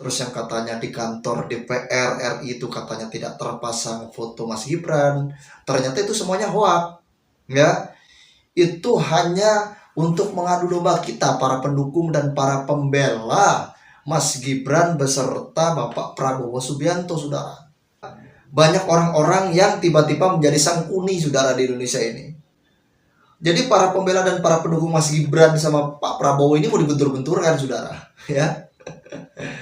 Terus yang katanya di kantor DPR RI itu katanya tidak terpasang foto Mas Gibran. Ternyata itu semuanya hoak. Ya, itu hanya untuk mengadu domba kita para pendukung dan para pembela Mas Gibran beserta Bapak Prabowo Subianto, saudara. Banyak orang-orang yang tiba-tiba menjadi sangkuni, saudara, di Indonesia ini. Jadi para pembela dan para pendukung Mas Gibran sama Pak Prabowo ini mau dibentur-benturkan, saudara. Ya.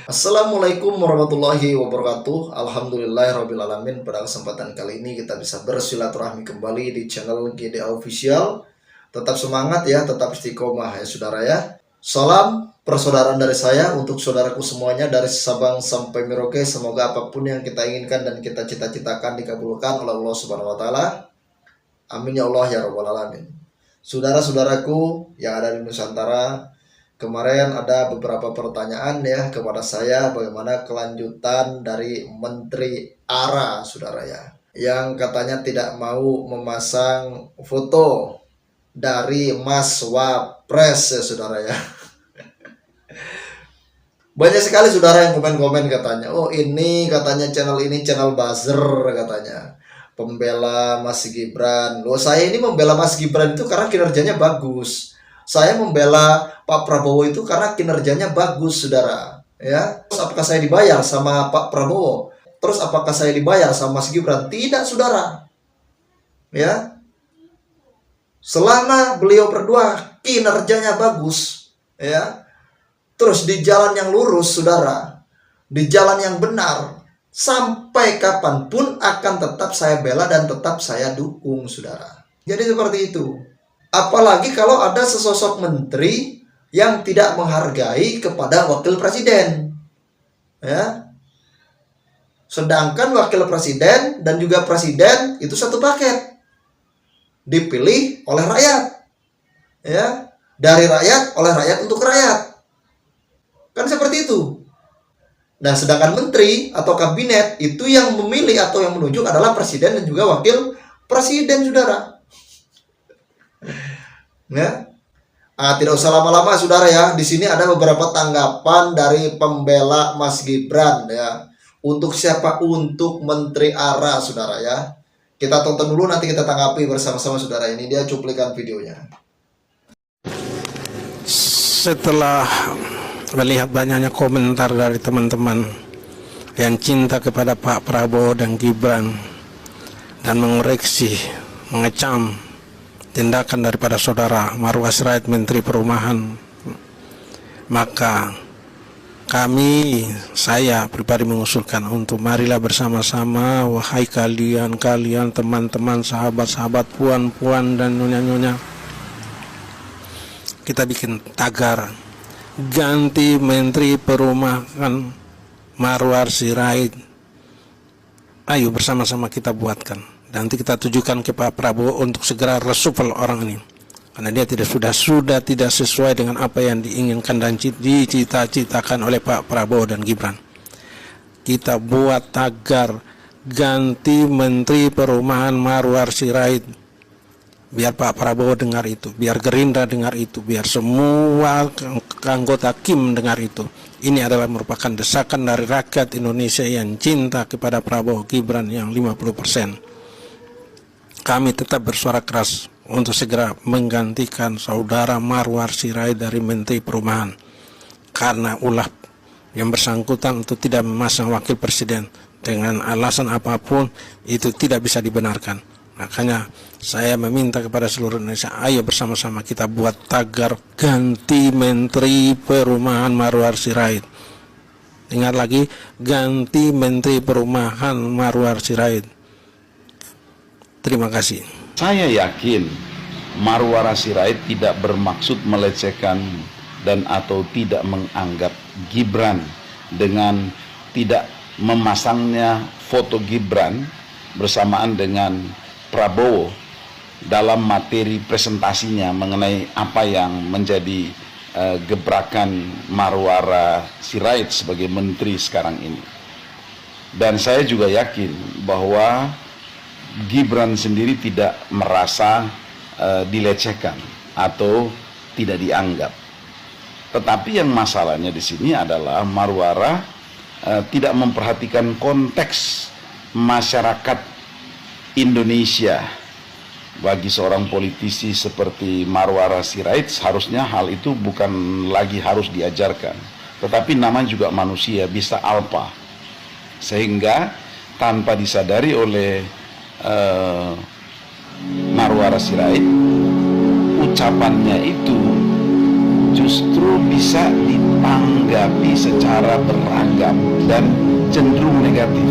Assalamualaikum warahmatullahi wabarakatuh. Alhamdulillahirrabbilalamin. Pada kesempatan kali ini kita bisa bersilaturahmi kembali di channel GDA Official. Tetap semangat ya, tetap istiqomah ya saudara ya. Salam persaudaraan dari saya untuk saudaraku semuanya dari Sabang sampai Merauke. Semoga apapun yang kita inginkan dan kita cita-citakan dikabulkan oleh Allah Subhanahu wa taala. Amin ya Allah ya rabbal alamin. Saudara-saudaraku yang ada di Nusantara, kemarin ada beberapa pertanyaan ya kepada saya bagaimana kelanjutan dari Menteri ARA, saudara ya, yang katanya tidak mau memasang foto dari Mas Wapres ya saudara ya. Banyak sekali saudara yang komen-komen katanya, oh ini katanya channel ini channel buzzer katanya, pembela Mas Gibran. Loh, saya ini membela Mas Gibran itu karena kinerjanya bagus. Saya membela Pak Prabowo itu karena kinerjanya bagus, saudara. Ya, terus apakah saya dibayar sama Pak Prabowo? Terus apakah saya dibayar sama Mas Gibran? Tidak, saudara. Ya, selama beliau berdua kinerjanya bagus, ya, terus di jalan yang lurus, saudara, di jalan yang benar, sampai kapanpun akan tetap saya bela dan tetap saya dukung, saudara. Jadi seperti itu. Apalagi kalau ada sesosok menteri yang tidak menghargai kepada wakil presiden, ya. Sedangkan wakil presiden dan juga presiden itu satu paket, dipilih oleh rakyat, ya, dari rakyat oleh rakyat untuk rakyat, kan seperti itu. Nah, sedangkan menteri atau kabinet itu yang memilih atau yang menunjuk adalah presiden dan juga wakil presiden, saudara. Ya. Tidak usah lama-lama saudara ya. Di sini ada beberapa tanggapan dari pembela Mas Gibran ya. Untuk siapa? Untuk Menteri ARA, saudara ya. Kita tonton dulu, nanti kita tanggapi bersama-sama, saudara. Ini dia cuplikan videonya. Setelah melihat banyaknya komentar dari teman-teman yang cinta kepada Pak Prabowo dan Gibran dan mengoreksi, mengecam tindakan daripada saudara Marwah Sirait, Menteri Perumahan, maka saya pribadi mengusulkan untuk marilah bersama-sama, wahai kalian teman-teman, sahabat-sahabat, puan-puan dan nyonya-nyonya, kita bikin tagar ganti Menteri Perumahan Marwah Sirait. Ayo bersama-sama kita buatkan. Nanti kita tujukan ke Pak Prabowo untuk segera reshuffle orang ini, karena dia sudah tidak sesuai dengan apa yang diinginkan dan dicita-citakan oleh Pak Prabowo dan Gibran. Kita buat tagar ganti Menteri Perumahan Marwah Sirait, biar Pak Prabowo dengar itu, biar Gerindra dengar itu, biar semua anggota KIM dengar itu. Ini adalah merupakan desakan dari rakyat Indonesia yang cinta kepada Prabowo Gibran yang 50%. Kami tetap bersuara keras untuk segera menggantikan saudara Marwah Sirait dari Menteri Perumahan, karena ulah yang bersangkutan untuk tidak memasang wakil presiden dengan alasan apapun itu tidak bisa dibenarkan. Makanya saya meminta kepada seluruh Indonesia, ayo bersama-sama kita buat tagar ganti Menteri Perumahan Marwah Sirait. Ingat lagi, ganti Menteri Perumahan Marwah Sirait. Terima kasih. Saya yakin Marwah Sirait tidak bermaksud melecehkan dan atau tidak menganggap Gibran dengan tidak memasangnya foto Gibran bersamaan dengan Prabowo dalam materi presentasinya mengenai apa yang menjadi gebrakan Marwah Sirait sebagai menteri sekarang ini. Dan saya juga yakin bahwa Gibran sendiri tidak merasa dilecehkan atau tidak dianggap. Tetapi yang masalahnya di sini adalah Marwah tidak memperhatikan konteks masyarakat Indonesia. Bagi seorang politisi seperti Marwara Sirait, seharusnya hal itu bukan lagi harus diajarkan, tetapi namanya juga manusia, bisa alpa, sehingga tanpa disadari oleh Marwara Sirait, ucapannya itu justru bisa ditanggapi secara beragam dan cenderung negatif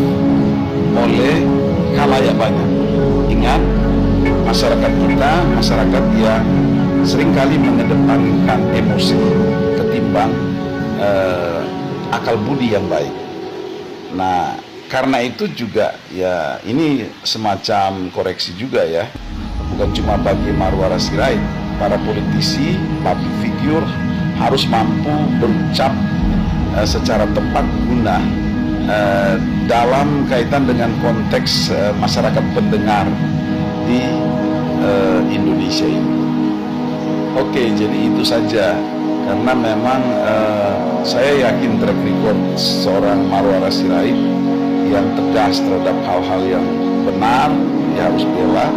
oleh khalayak banyak. Ingat, masyarakat kita, masyarakat yang seringkali mengedepankan emosi ketimbang akal budi yang baik. Nah, karena itu juga ya ini semacam koreksi juga ya, bukan cuma bagi Marwara Sirait, para politisi, public figure harus mampu berucap secara tepat guna dalam kaitan dengan konteks masyarakat pendengar di Indonesia ini. Oke, jadi itu saja, karena memang saya yakin track record seorang Marwara Sirait yang tegas terhadap hal-hal yang benar, dia harus bela,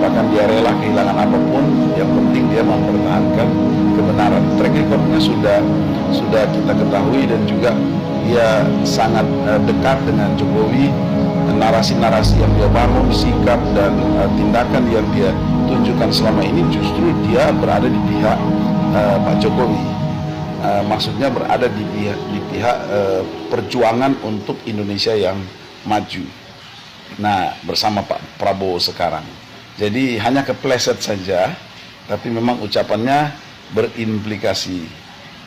bahkan dia rela kehilangan apapun, yang penting dia mempertahankan kebenaran. Track recordnya sudah kita ketahui, dan juga dia sangat dekat dengan Jokowi. Narasi-narasi yang dia bangun, sikap dan tindakan yang dia tunjukkan selama ini, justru dia berada di pihak Pak Jokowi. Maksudnya berada di pihak perjuangan untuk Indonesia yang maju. Nah, bersama Pak Prabowo sekarang. Jadi hanya kepleset saja, tapi memang ucapannya berimplikasi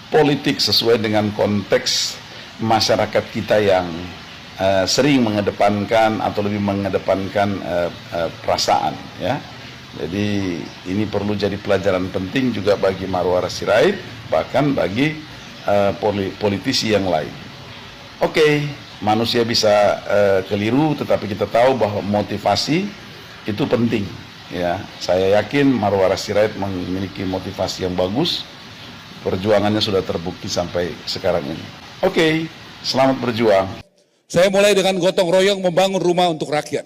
politik sesuai dengan konteks masyarakat kita yang sering mengedepankan atau lebih mengedepankan perasaan, ya. Jadi ini perlu jadi pelajaran penting juga bagi Marwara Sirait, bahkan bagi politisi yang lain. Oke, manusia bisa keliru, tetapi kita tahu bahwa motivasi itu penting, ya. Saya yakin Marwara Sirait memiliki motivasi yang bagus, perjuangannya sudah terbukti sampai sekarang ini. Oke, selamat berjuang. Saya mulai dengan gotong royong membangun rumah untuk rakyat.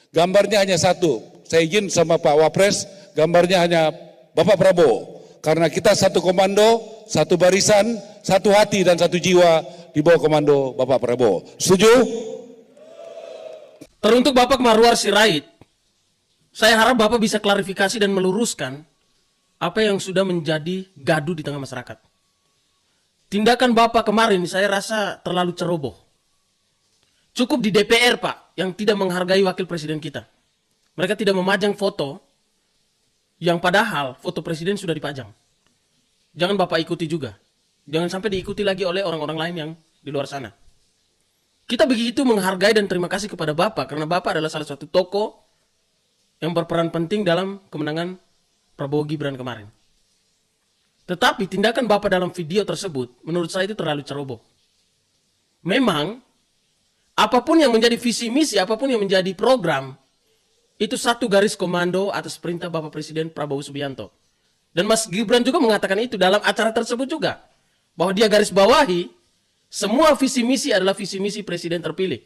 Gambarnya hanya satu. Saya izin sama Pak Wapres, gambarnya hanya Bapak Prabowo. Karena kita satu komando, satu barisan, satu hati dan satu jiwa di bawah komando Bapak Prabowo. Setuju? Teruntuk Bapak Marwara Sirait, saya harap Bapak bisa klarifikasi dan meluruskan apa yang sudah menjadi gaduh di tengah masyarakat. Tindakan Bapak kemarin saya rasa terlalu ceroboh. Cukup di DPR, Pak, yang tidak menghargai wakil presiden kita. Mereka tidak memajang foto yang padahal foto presiden sudah dipajang. Jangan Bapak ikuti juga. Jangan sampai diikuti lagi oleh orang-orang lain yang di luar sana. Kita begitu menghargai dan terima kasih kepada Bapak, karena Bapak adalah salah satu tokoh yang berperan penting dalam kemenangan Prabowo Gibran kemarin. Tetapi tindakan Bapak dalam video tersebut menurut saya itu terlalu ceroboh. Memang apapun yang menjadi visi misi, apapun yang menjadi program, itu satu garis komando atas perintah Bapak Presiden Prabowo Subianto. Dan Mas Gibran juga mengatakan itu dalam acara tersebut juga. Bahwa dia garis bawahi, semua visi misi adalah visi misi Presiden terpilih.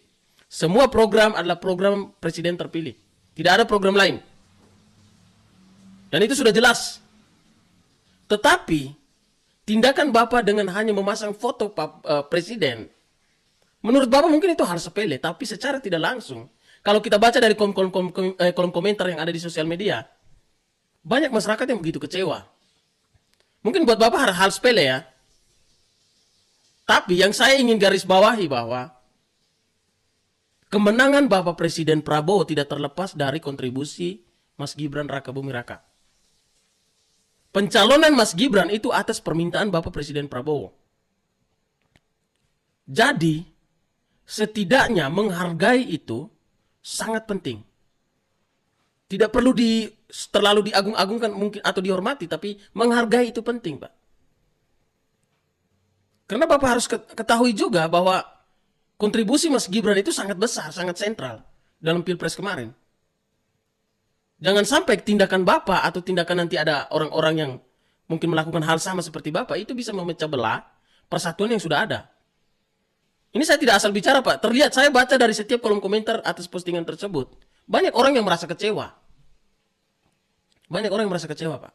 Semua program adalah program Presiden terpilih. Tidak ada program lain. Dan itu sudah jelas. Tetapi, tindakan Bapak dengan hanya memasang foto Presiden, menurut Bapak mungkin itu hal sepele, tapi secara tidak langsung, kalau kita baca dari kolom komentar yang ada di sosial media, banyak masyarakat yang begitu kecewa. Mungkin buat Bapak hal sepele ya. Tapi yang saya ingin garis bawahi bahwa kemenangan Bapak Presiden Prabowo tidak terlepas dari kontribusi Mas Gibran Rakabuming Raka. Pencalonan Mas Gibran itu atas permintaan Bapak Presiden Prabowo. Jadi, setidaknya menghargai itu sangat penting. Tidak perlu terlalu diagung-agungkan mungkin atau dihormati, tapi menghargai itu penting, Pak. Karena Bapak harus ketahui juga bahwa kontribusi Mas Gibran itu sangat besar, sangat sentral dalam Pilpres kemarin. Jangan sampai tindakan Bapak atau tindakan nanti ada orang-orang yang mungkin melakukan hal sama seperti Bapak, itu bisa memecah belah persatuan yang sudah ada. Ini saya tidak asal bicara, Pak. Terlihat, saya baca dari setiap kolom komentar atas postingan tersebut. Banyak orang yang merasa kecewa. Banyak orang yang merasa kecewa, Pak.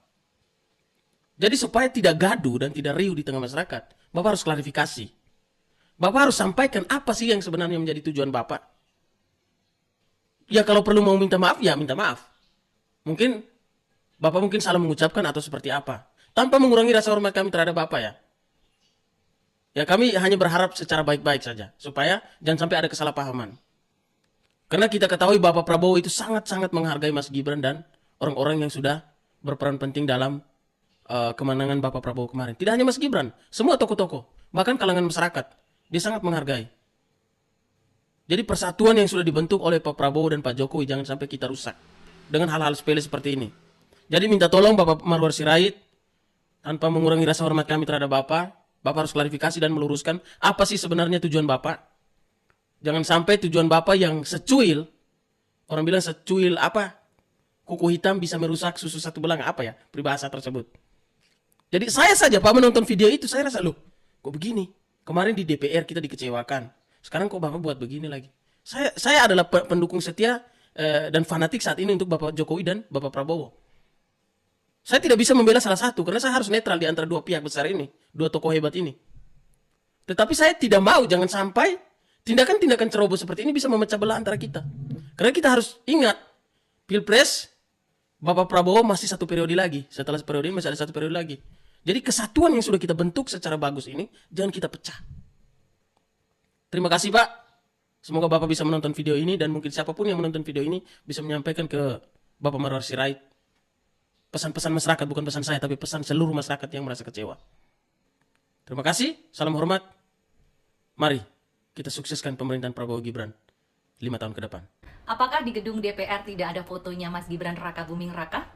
Jadi supaya tidak gaduh dan tidak riuh di tengah masyarakat, Bapak harus klarifikasi. Bapak harus sampaikan apa sih yang sebenarnya menjadi tujuan Bapak. Ya kalau perlu mau minta maaf, ya minta maaf. Mungkin Bapak mungkin salah mengucapkan atau seperti apa. Tanpa mengurangi rasa hormat kami terhadap Bapak ya. Ya kami hanya berharap secara baik-baik saja. Supaya jangan sampai ada kesalahpahaman. Karena kita ketahui Bapak Prabowo itu sangat-sangat menghargai Mas Gibran dan orang-orang yang sudah berperan penting dalam kemenangan Bapak Prabowo kemarin. Tidak hanya Mas Gibran, semua tokoh-tokoh. Bahkan kalangan masyarakat. Dia sangat menghargai. Jadi persatuan yang sudah dibentuk oleh Pak Prabowo dan Pak Jokowi jangan sampai kita rusak. Dengan hal-hal sepele seperti ini. Jadi minta tolong Bapak Marwar Sirait. Tanpa mengurangi rasa hormat kami terhadap Bapak. Bapak harus klarifikasi dan meluruskan apa sih sebenarnya tujuan Bapak. Jangan sampai tujuan Bapak yang secuil, orang bilang secuil apa, kuku hitam bisa merusak susu satu belang, apa ya peribahasa tersebut. Jadi saya saja Pak menonton video itu, saya rasa loh, kok begini? Kemarin di DPR kita dikecewakan, sekarang kok Bapak buat begini lagi? Saya adalah pendukung setia dan fanatik saat ini untuk Bapak Jokowi dan Bapak Prabowo. Saya tidak bisa membela salah satu, karena saya harus netral di antara dua pihak besar ini, dua tokoh hebat ini. Tetapi saya tidak mau, jangan sampai tindakan-tindakan ceroboh seperti ini bisa memecah belah antara kita. Karena kita harus ingat, Pilpres, Bapak Prabowo masih satu periode lagi. Setelah periode ini masih ada satu periode lagi. Jadi kesatuan yang sudah kita bentuk secara bagus ini, jangan kita pecah. Terima kasih Pak. Semoga Bapak bisa menonton video ini, dan mungkin siapapun yang menonton video ini bisa menyampaikan ke Bapak Marwar Sirait pesan-pesan masyarakat, bukan pesan saya, tapi pesan seluruh masyarakat yang merasa kecewa. Terima kasih, salam hormat. Mari kita sukseskan pemerintahan Prabowo Gibran 5 tahun ke depan. Apakah di gedung DPR tidak ada fotonya Mas Gibran Raka Buming Raka?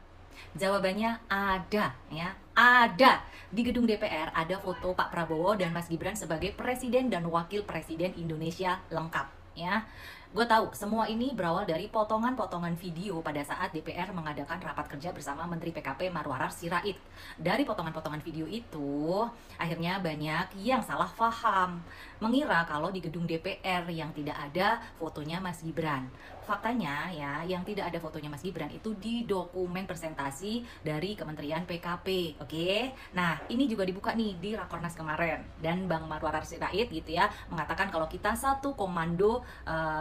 Jawabannya ada, ya. Ada. Di gedung DPR ada foto Pak Prabowo dan Mas Gibran sebagai Presiden dan Wakil Presiden Indonesia lengkap, ya. Gue tahu semua ini berawal dari potongan-potongan video pada saat DPR mengadakan rapat kerja bersama Menteri PKP Marwar Sirait. Dari potongan-potongan video itu, akhirnya banyak yang salah paham, mengira kalau di gedung DPR yang tidak ada fotonya Mas Gibran. Faktanya ya, yang tidak ada fotonya Mas Gibran itu di dokumen presentasi dari Kementerian PKP. Oke. Nah, ini juga dibuka nih di Rakornas kemarin, dan Bang Marwar Sirait gitu ya mengatakan kalau kita satu komando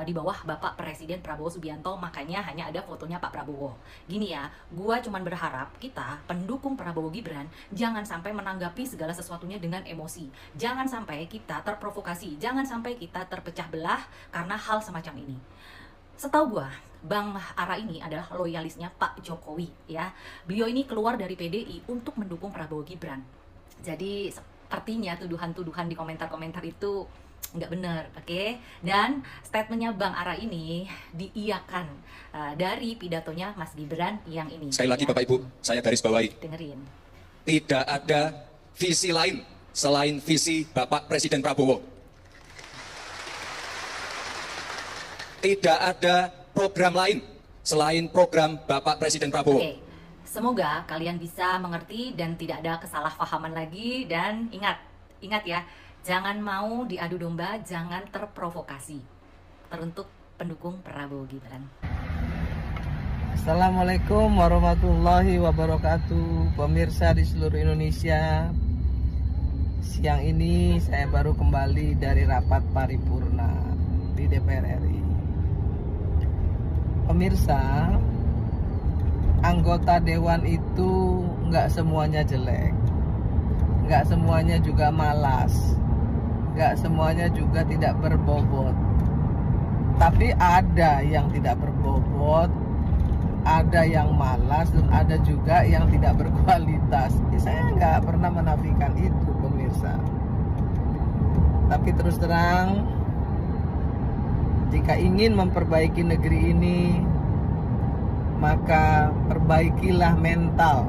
di bawah Bapak Presiden Prabowo Subianto, makanya hanya ada fotonya Pak Prabowo. Gini ya, gua cuman berharap kita pendukung Prabowo Gibran jangan sampai menanggapi segala sesuatunya dengan emosi. Jangan sampai kita terprovokasi, jangan sampai kita terpecah belah karena hal semacam ini. Setahu gua, Bang Ara ini adalah loyalisnya Pak Jokowi, ya. Beliau ini keluar dari PDI untuk mendukung Prabowo Gibran. Jadi sepertinya tuduhan-tuduhan di komentar-komentar itu nggak benar, oke? Dan statementnya Bang Ara ini diiyakan dari pidatonya Mas Gibran yang ini. Sekali lagi Bapak Ibu, saya garis bawahi. Dengerin. Tidak ada visi lain selain visi Bapak Presiden Prabowo. Tidak ada program lain selain program Bapak Presiden Prabowo. Oke. Semoga kalian bisa mengerti dan tidak ada kesalahpahaman lagi, dan ingat ya, jangan mau diadu domba, jangan terprovokasi. Teruntuk pendukung Prabowo Gibran. Assalamualaikum warahmatullahi wabarakatuh, pemirsa di seluruh Indonesia. Siang ini saya baru kembali dari rapat paripurna di DPR RI. Pemirsa, anggota dewan itu nggak semuanya jelek, nggak semuanya juga malas, nggak semuanya juga tidak berbobot. Tapi ada yang tidak berbobot, ada yang malas, dan ada juga yang tidak berkualitas. Saya nggak pernah menafikan itu, pemirsa. Tapi terus terang, jika ingin memperbaiki negeri ini, maka perbaikilah mental.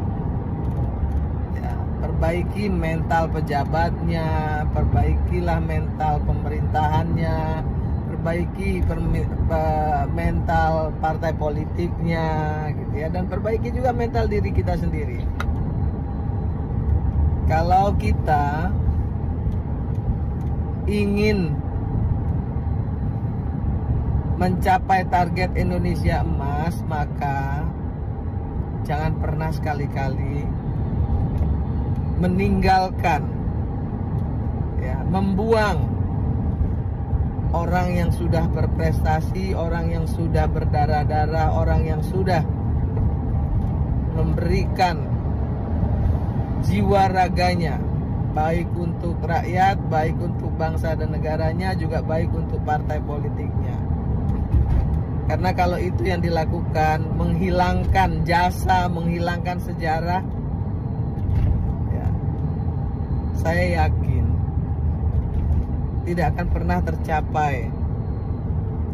Ya, perbaiki mental pejabatnya, perbaikilah mental pemerintahannya, perbaiki mental partai politiknya, gitu ya, dan perbaiki juga mental diri kita sendiri. Kalau kita ingin mencapai target Indonesia emas, maka jangan pernah sekali-kali meninggalkan, ya, membuang orang yang sudah berprestasi, orang yang sudah berdarah-darah, orang yang sudah memberikan jiwa raganya, baik untuk rakyat, baik untuk bangsa dan negaranya, juga baik untuk partai politiknya. Karena kalau itu yang dilakukan, menghilangkan jasa, menghilangkan sejarah, ya, saya yakin tidak akan pernah tercapai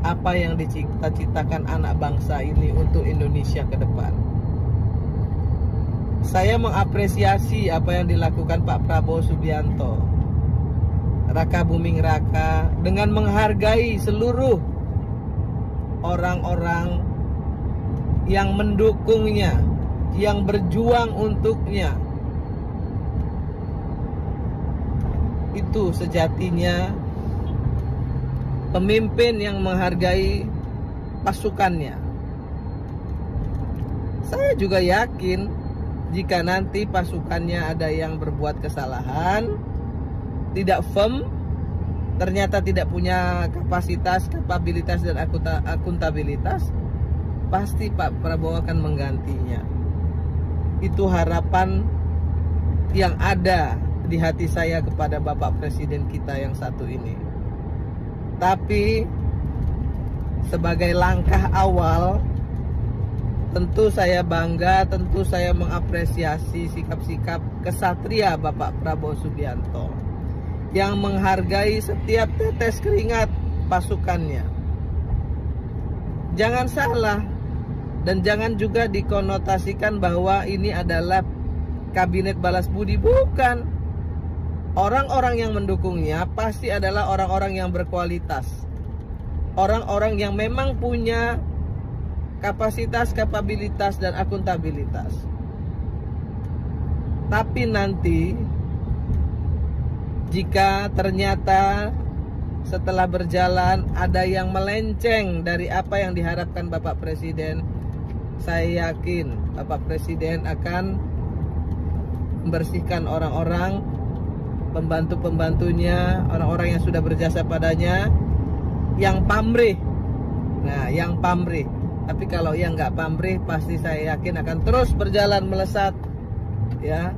apa yang dicita-citakan anak bangsa ini untuk Indonesia ke depan. Saya mengapresiasi apa yang dilakukan Pak Prabowo Subianto, Raka Buming Raka, dengan menghargai seluruh orang-orang yang mendukungnya, yang berjuang untuknya. Itu sejatinya pemimpin yang menghargai pasukannya. Saya juga yakin jika nanti pasukannya ada yang berbuat kesalahan, tidak firm, ternyata tidak punya kapasitas, kapabilitas, dan akuntabilitas, pasti Pak Prabowo akan menggantinya. Itu harapan yang ada di hati saya kepada Bapak Presiden kita yang satu ini. Tapi sebagai langkah awal, tentu saya bangga, tentu saya mengapresiasi sikap-sikap kesatria Bapak Prabowo Subianto yang menghargai setiap tetes keringat pasukannya. Jangan salah, dan jangan juga dikonotasikan bahwa ini adalah kabinet balas budi. Bukan. Orang-orang yang mendukungnya pasti adalah orang-orang yang berkualitas, orang-orang yang memang punya kapasitas, kapabilitas, dan akuntabilitas. Tapi nanti jika ternyata setelah berjalan ada yang melenceng dari apa yang diharapkan Bapak Presiden, saya yakin Bapak Presiden akan membersihkan orang-orang, pembantu-pembantunya, orang-orang yang sudah berjasa padanya, yang pamrih. Nah, yang pamrih. Tapi kalau yang nggak pamrih, pasti saya yakin akan terus berjalan melesat, ya,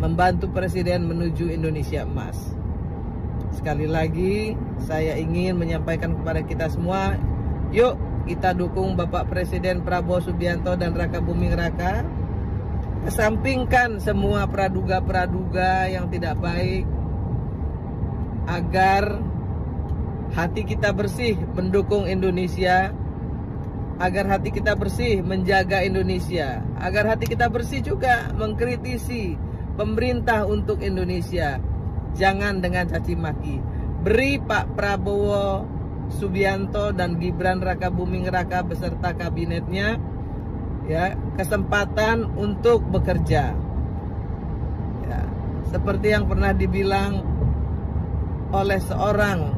membantu Presiden menuju Indonesia emas. Sekali lagi, saya ingin menyampaikan kepada kita semua, yuk kita dukung Bapak Presiden Prabowo Subianto dan Raka Buming Raka. Kesampingkan semua praduga-praduga yang tidak baik, agar hati kita bersih mendukung Indonesia, agar hati kita bersih menjaga Indonesia, agar hati kita bersih juga mengkritisi pemerintah untuk Indonesia. Jangan dengan caci maki. Beri Pak Prabowo Subianto dan Gibran Raka Buming Raka beserta kabinetnya, ya, kesempatan untuk bekerja. Ya, seperti yang pernah dibilang oleh seseorang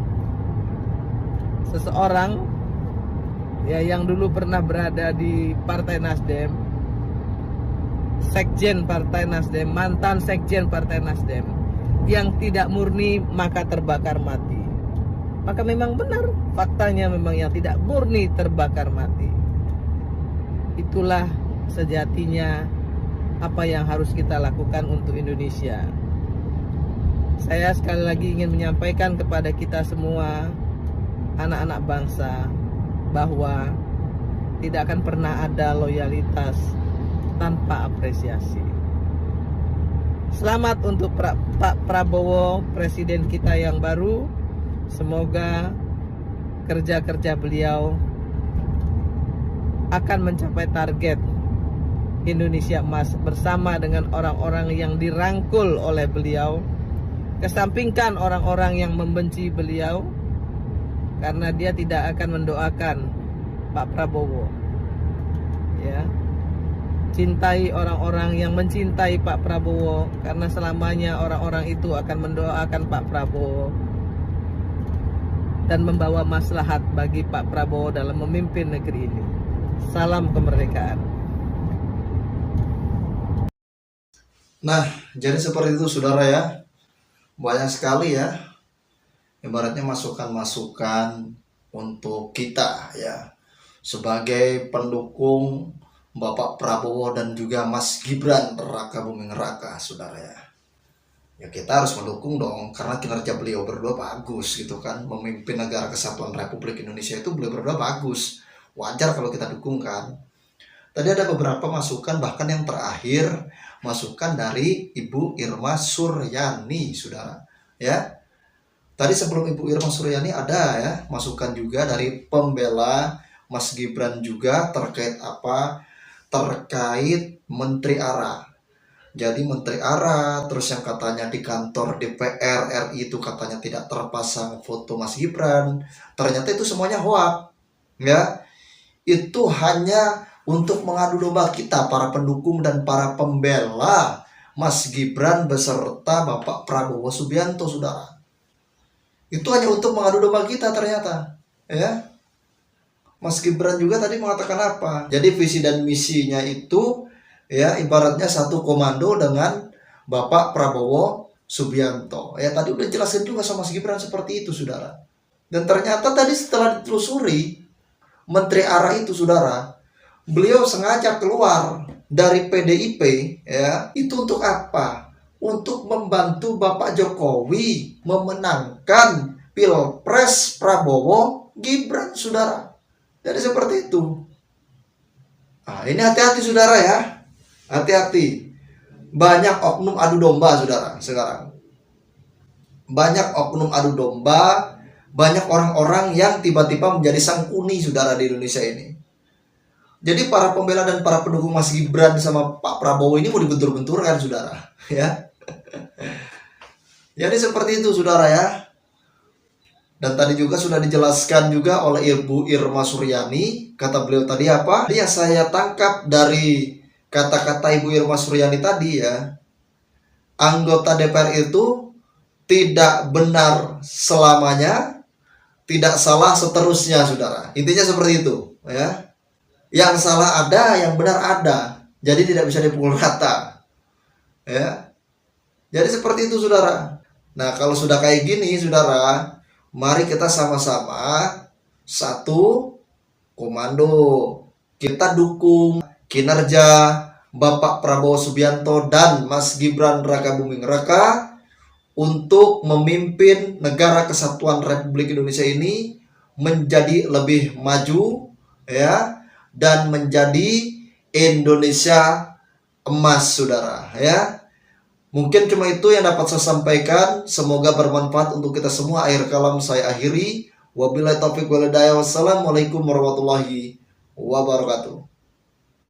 ya, yang dulu pernah berada di Partai Nasdem, sekjen Partai Nasdem, mantan sekjen Partai Nasdem, yang tidak murni maka terbakar mati. Maka memang benar, faktanya memang yang tidak murni terbakar mati. Itulah sejatinya apa yang harus kita lakukan untuk Indonesia. Saya sekali lagi ingin menyampaikan kepada kita semua, anak-anak bangsa, bahwa tidak akan pernah ada loyalitas tanpa apresiasi. Selamat untuk Pak Prabowo, Presiden kita yang baru. Semoga kerja-kerja beliau akan mencapai target Indonesia emas bersama dengan orang-orang yang dirangkul oleh beliau. Kesampingkan orang-orang yang membenci beliau, karena dia tidak akan mendoakan Pak Prabowo. Ya, cintai orang-orang yang mencintai Pak Prabowo, karena selamanya orang-orang itu akan mendoakan Pak Prabowo. dan membawa maslahat bagi Pak Prabowo dalam memimpin negeri ini. Salam kemerdekaan. Nah, jadi seperti itu saudara ya. Banyak sekali ya, ibaratnya masukan-masukan untuk kita ya, sebagai pendukung Bapak Prabowo dan juga Mas Gibran Raka Buming Raka, saudara ya. Ya kita harus mendukung dong, karena kinerja beliau berdua bagus gitu kan. Memimpin negara kesatuan Republik Indonesia itu beliau berdua bagus. Wajar kalau kita dukung kan. Tadi ada beberapa masukan, bahkan yang terakhir masukan dari Ibu Irma Suryani, saudara ya. Tadi sebelum Ibu Irma Suryani ada ya masukan juga dari pembela Mas Gibran juga terkait apa? Terkait Menteri ARA. Jadi Menteri ARA, terus yang katanya di kantor DPR RI itu katanya tidak terpasang foto Mas Gibran. Ternyata itu semuanya hoak ya. Itu hanya untuk mengadu domba kita, para pendukung dan para pembela Mas Gibran beserta Bapak Prabowo Subianto, saudara. Itu hanya untuk mengadu domba kita ternyata, ya. Mas Gibran juga tadi mengatakan apa? Jadi visi dan misinya itu, ya, ibaratnya satu komando dengan Bapak Prabowo Subianto. Ya, tadi udah jelasin juga sama Mas Gibran seperti itu, saudara. Dan ternyata tadi setelah ditelusuri, Menteri ARA itu, saudara, beliau sengaja keluar dari PDIP ya, itu untuk apa? Untuk membantu Bapak Jokowi memenangkan Pilpres Prabowo Gibran, saudara. Jadi seperti itu. Nah, ini hati-hati saudara ya. Hati-hati. Banyak oknum adu domba, saudara, sekarang. Banyak oknum adu domba, banyak orang-orang yang tiba-tiba menjadi sangkuni, saudara, di Indonesia ini. Jadi para pembela dan para pendukung Mas Gibran sama Pak Prabowo ini mau dibentur-benturkan, saudara, ya. Jadi seperti itu, saudara ya. Dan tadi juga sudah dijelaskan juga oleh Ibu Irma Suryani. Kata beliau tadi apa? Yang saya tangkap dari kata-kata Ibu Irma Suryani tadi ya, anggota DPR itu tidak benar selamanya, tidak salah seterusnya, saudara. Intinya seperti itu, ya. Yang salah ada, yang benar ada. Jadi tidak bisa dipukul rata. Ya. Jadi seperti itu, saudara. Nah, kalau sudah kayak gini, saudara, mari kita sama-sama satu komando. Kita dukung kinerja Bapak Prabowo Subianto dan Mas Gibran Raka Buming Raka untuk memimpin negara kesatuan Republik Indonesia ini menjadi lebih maju, ya, dan menjadi Indonesia emas, saudara, ya. Mungkin cuma itu yang dapat saya sampaikan. Semoga bermanfaat untuk kita semua. Akhir kalam saya akhiri. Wabillahi taufiq wal hidayah. Wassalamualaikum warahmatullahi wabarakatuh.